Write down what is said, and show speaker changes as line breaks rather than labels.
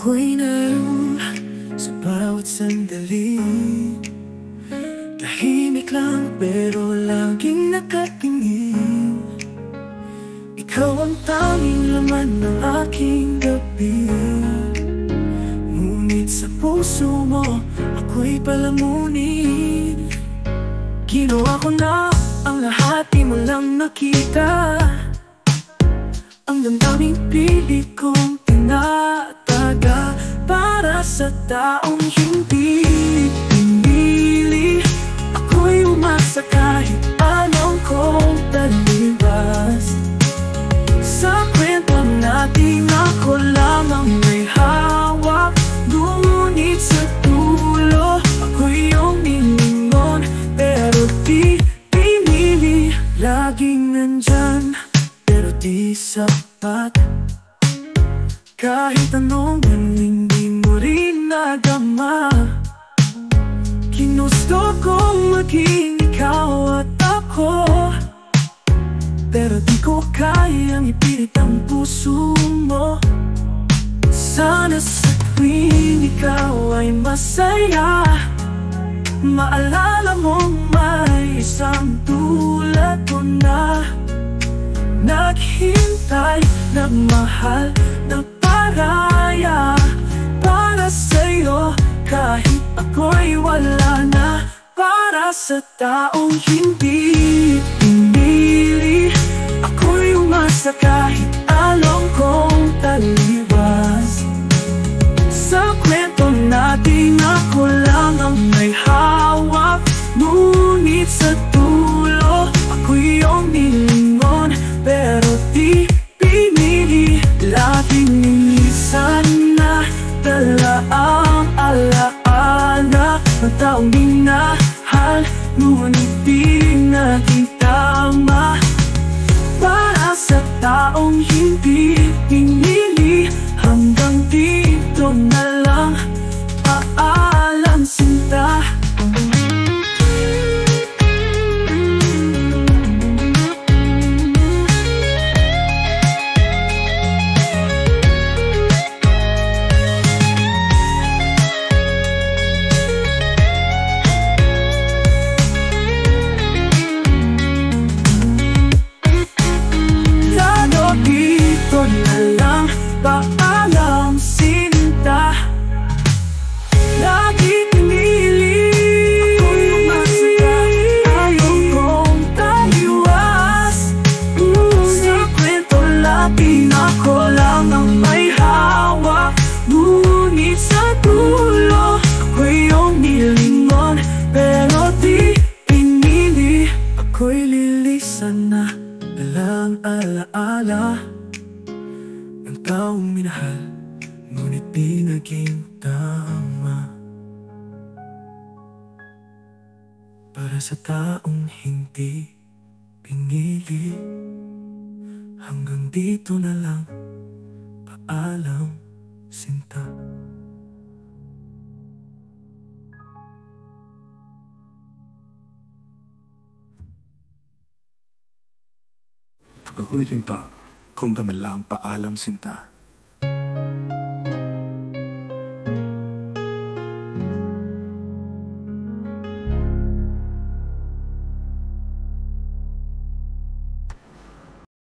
Ako'y naroon sa bawat sandali. Tahimik lang pero laging nakatingin. Ikaw ang tanging laman ng aking gabi. Ngunit sa puso mo ako'y palamunin. Ginawa ko na ang lahat, di mo lang nakita ang damdaming pilit kong tinataga para sa taong hindi pinili. Ako'y umasa kahit anong kong talibas. Sa kwento natin ako lamang may hawak. Ngunit sa dulo ako'y iyong nilingon, pero di pinili. Laging nandyan pero di sapat. Kahit anong hindi mo rin nadama. Ginusto kong maging ikaw at ako, pero di ko kayang ipilit ang puso mo. Sana sa tuwing ikaw ay masaya, maalala mong may isang tulad ko na naghintay, nagmahal, nagparaya para sa'yo kahit ako'y wala na. Para sa taong hindi pinili, ako'y umasa kahit anong kong taliwas. Sa kwento natin ako lang ang may hawak. Ngunit sa dulo ako'y iyong nilingon, pero di pinili. Laging nilisan na dala ang alaala ng taong minahal, ngunit di naging tama. Para sa taong hindi pinili, hanggang dito na lang. Paalam sinta. Dito na lang, paalam sinta. Lagi pinili, ako'y umasa ayaw kong taliwas. Sa kwento labi ako lang ang may hawak. Ngunit sa dulo ako'y iyong nilingon, pero di pinili. Ako'y lilisan na dalang alaala ng taong minahal, ngunit di naging tama. Para sa taong hindi pinili, hanggang dito na lang. Paalam sinta. Pag-ulitin pa kung man lang, paalam sinta.